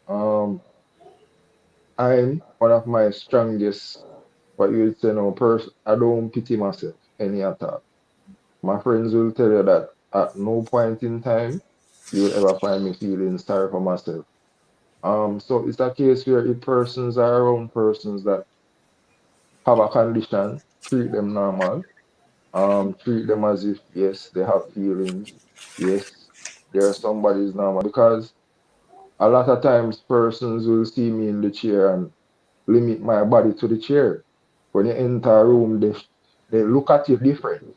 Speaker 7: Um, I'm one of my strongest, what you would say now, person. I don't pity myself any at all. My friends will tell you that at no point in time you will ever find me feeling sorry for myself. So it's a case where if persons are around persons that have a condition, treat them normal. Treat them as if yes, they have feelings. Yes, they're somebody's normal. Because a lot of times persons will see me in the chair and limit my body to the chair. When you enter a room, they look at you different.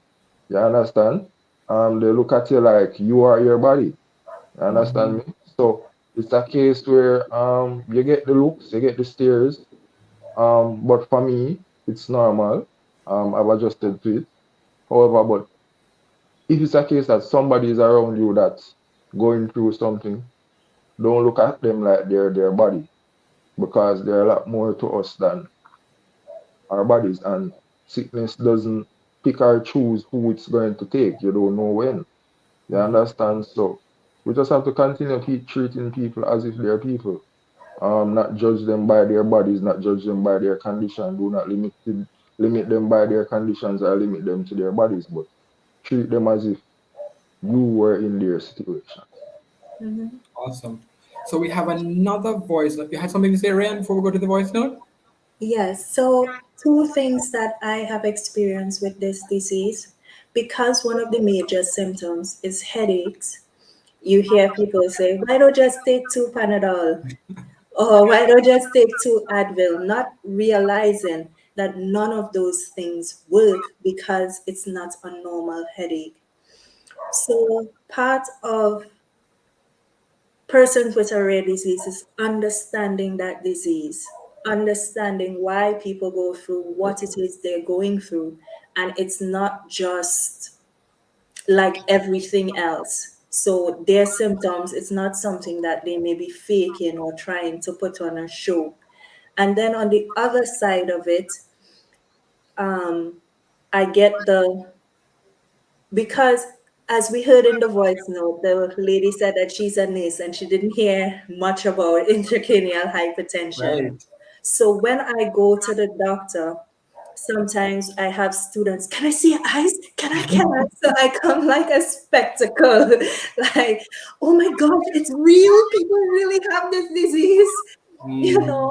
Speaker 7: You understand? They look at you like you are your body. You understand me? So it's a case where you get the looks, you get the stares. But for me, it's normal. I've adjusted to it. However, but if it's a case that somebody is around you that's going through something, don't look at them like they're their body because they're a lot more to us than our bodies. And sickness doesn't pick or choose who it's going to take. You don't know when. You understand? So we just have to continue keep treating people as if they're people. Not judge them by their bodies, not judge them by their condition. Do not limit them by their conditions or limit them to their bodies, but treat them as if you were in their situation.
Speaker 1: Awesome. So we have another voice. You had something to say, Ryan, before we go to the voice note?
Speaker 8: Yes, so two things that I have experienced with this disease, because one of the major symptoms is headaches. You hear people say, why don't you just take two Panadol? Or why don't you just take two Advil? Not realizing that none of those things work because it's not a normal headache. So part of persons with a rare disease is understanding that disease, understanding why people go through what it is they're going through. And it's not just like everything else. So their symptoms, it's not something that they may be faking or trying to put on a show. And then on the other side of it, I get because as we heard in the voice note, the lady said that she's a nurse and she didn't hear much about intracranial hypertension.
Speaker 1: Right.
Speaker 8: So when I go to the doctor, sometimes I have students, can I see your eyes? Can I? So I come like a spectacle, like, oh my gosh, it's real. People really have this disease. You know,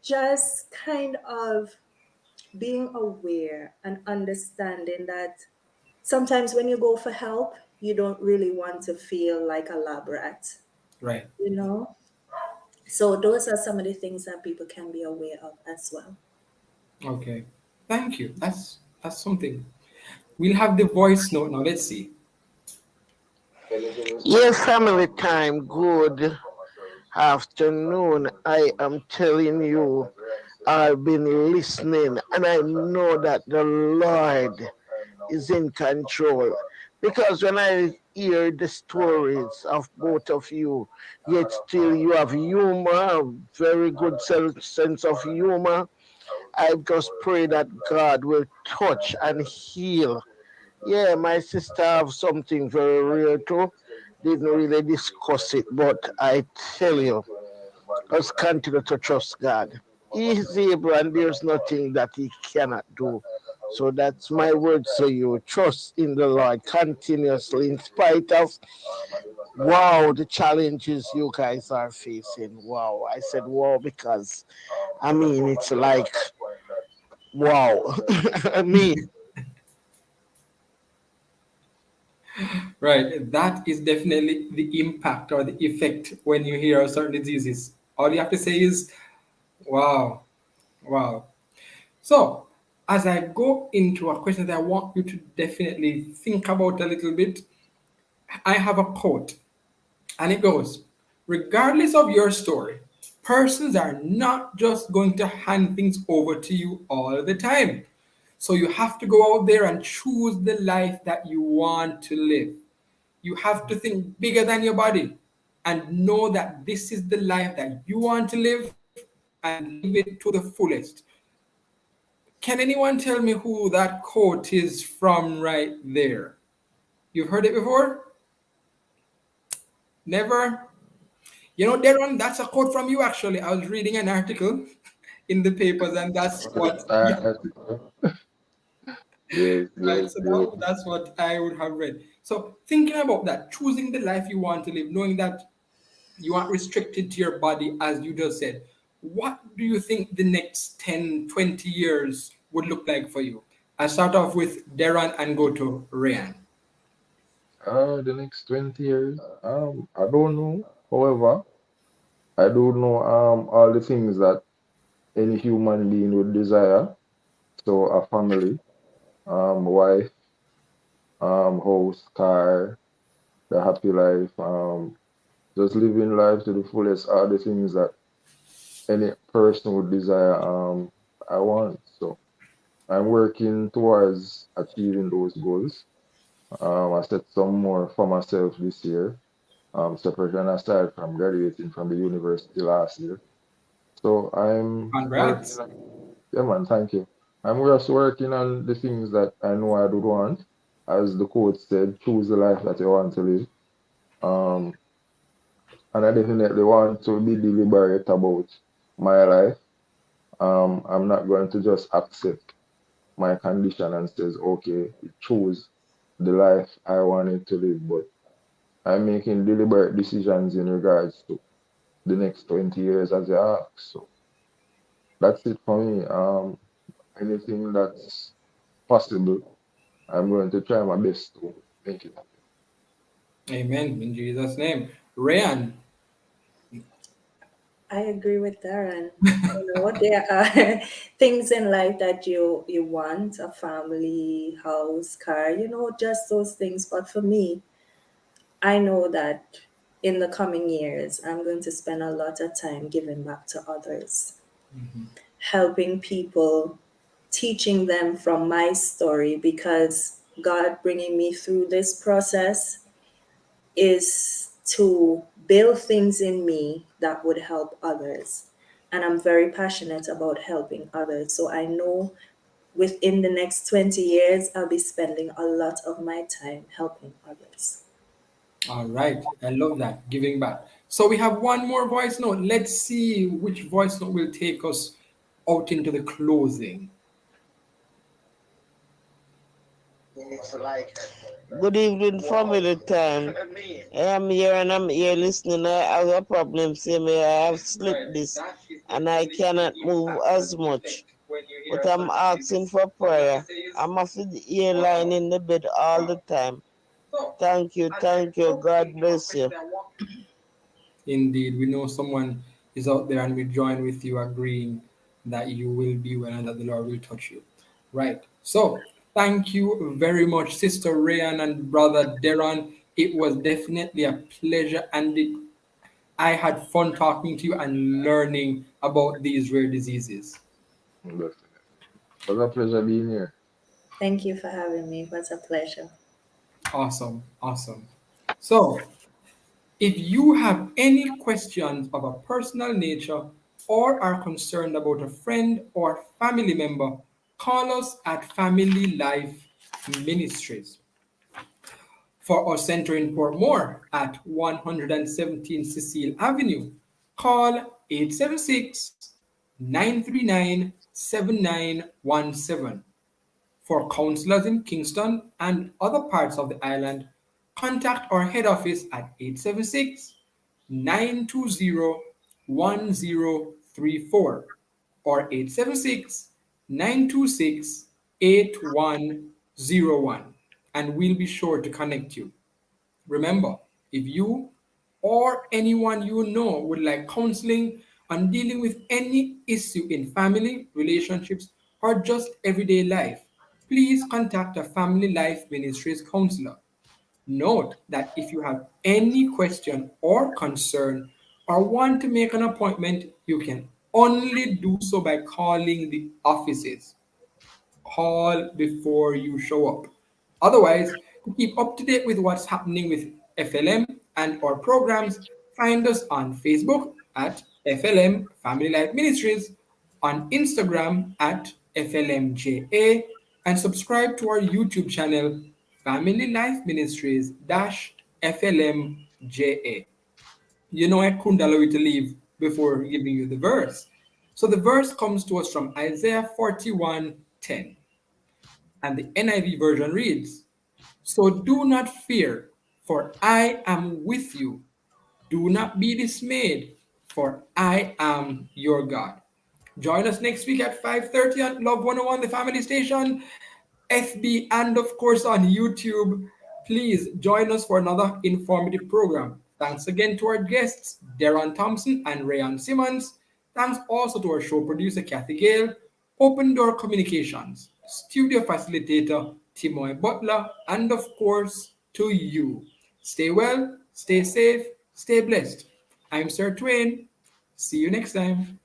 Speaker 8: just kind of being aware and understanding that sometimes when you go for help, you don't really want to feel like a lab rat,
Speaker 1: Right.
Speaker 8: you know? So those are some of the things that people can be aware of as well.
Speaker 1: Okay. Thank you. That's something. We'll have the voice note now. Let's see.
Speaker 16: Yeah, family time. Good afternoon. I am telling you, I've been listening and I know that the Lord is in control. Because when I hear the stories of both of you, yet still you have humor, a very good sense of humor, I just pray that God will touch and heal. Yeah, my sister have something very real too. Didn't really discuss it, but I tell you, let's continue to trust God. He is able and there's nothing that he cannot do. So that's my word to you. Trust in the Lord continuously in spite of wow the challenges you guys are facing. Wow. I said wow because I mean it's like wow. I mean
Speaker 1: Right. That is definitely the impact or the effect when you hear of certain diseases. All you have to say is, wow, wow. So, as I go into a question that I want you to definitely think about a little bit, I have a quote, and it goes, regardless of your story, persons are not just going to hand things over to you all the time. So you have to go out there and choose the life that you want to live. You have to think bigger than your body and know that this is the life that you want to live and live it to the fullest. Can anyone tell me who that quote is from right there? You've heard it before? Never? You know, Darren, that's a quote from you actually. I was reading an article in the papers, and that's what.
Speaker 7: Yes,
Speaker 1: Right,
Speaker 7: yes,
Speaker 1: so
Speaker 7: yes.
Speaker 1: that's what I would have read. So thinking about that, choosing the life you want to live, knowing that you aren't restricted to your body, as you just said, what do you think the next 10, 20 years would look like for you? I start off with Darren and go to Ryan.
Speaker 7: The next 20 years, I don't know. However, I do know all the things that any human being would desire. So a family, wife, house, car, the happy life, just living life to the fullest are the things that any person would desire. I want. So I'm working towards achieving those goals. I set some more for myself this year. Separation aside from graduating from the university last year. So I'm working.
Speaker 1: Congrats.
Speaker 7: Yeah, man, thank you. I'm just working on the things that I know I do want. As the quote said, choose the life that you want to live. Um, and I definitely want to be deliberate about my life. I'm not going to just accept my condition and says, okay, choose the life I wanted to live, but I'm making deliberate decisions in regards to the next 20 years as you ask. So that's it for me. Anything that's possible, I'm going to try my best to make it happen.
Speaker 1: Amen. In Jesus' name. Ryan.
Speaker 8: I agree with Darren. There are things in life that you want, a family, house, car, just those things. But for me, I know that in the coming years, I'm going to spend a lot of time giving back to others, helping people, teaching them from my story, because God bringing me through this process is to build things in me that would help others. And I'm very passionate about helping others. So I know within the next 20 years, I'll be spending a lot of my time helping others.
Speaker 1: All right. I love that. Giving back. So we have one more voice note. Let's see which voice note will take us out into the closing.
Speaker 17: Good evening, family time. I am here and I'm here listening. I have a problem. See me, I have slipped this and I cannot move as much. But I'm asking for prayer. I'm off the ear line in the bed all the time. Thank you, thank you. God bless you.
Speaker 1: Indeed, we know someone is out there, and we join with you agreeing that you will be well and that the Lord will touch you. Right. So, thank you very much, Sister Rayan and Brother Deron. It was definitely a pleasure, and I had fun talking to you and learning about these rare diseases.
Speaker 7: It was a pleasure being here.
Speaker 8: Thank you for having me. It was a pleasure.
Speaker 1: Awesome. Awesome. So, if you have any questions of a personal nature or are concerned about a friend or family member, call us at Family Life Ministries. For our center in Portmore at 117 Cecile Avenue, call 876-939-7917. For counselors in Kingston and other parts of the island, contact our head office at 876-920-1034 or 876-926-8101, and we'll be sure to connect you. Remember, if you or anyone you know would like counseling on dealing with any issue in family, relationships, or just everyday life, please contact a Family Life Ministries counselor. Note that if you have any question or concern or want to make an appointment, you can only do so by calling the offices. Call before you show up. Otherwise, to keep up to date with what's happening with FLM and our programs, find us on Facebook at FLM Family Life Ministries, on Instagram at FLMJA, and subscribe to our YouTube channel, Family Life Ministries FLMJA. You know, I couldn't allow you to leave before giving you the verse. So the verse comes to us from Isaiah 41:10. And the NIV version reads, "So do not fear, for I am with you. Do not be dismayed, for I am your God." Join us next week at 5:30 on Love 101, the family station, FB, and of course on YouTube. Please join us for another informative program. Thanks again to our guests, Darren Thompson and Rayan Simmons. Thanks also to our show producer, Kathy Gale, Open Door Communications, studio facilitator, Timoy Butler, and of course, to you. Stay well, stay safe, stay blessed. I'm Sir Twain. See you next time.